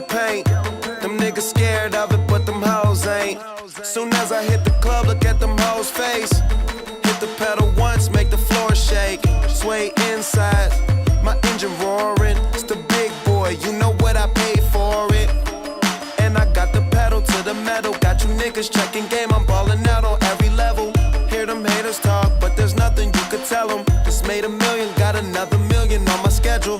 paint. Them niggas scared of it, but them hoes ain't. Soon as I hit the club, look at them hoes' face. Hit the pedal once, make the floor shake. Sway inside, my engine roaring. It's the big boy, you know what I paid for it. And I got the pedal to the metal. Got you niggas checking game, I'm ballin' out on every level. Hear them haters talk, but there's nothing you could tell them. Just made $1 million, got another million on my schedule.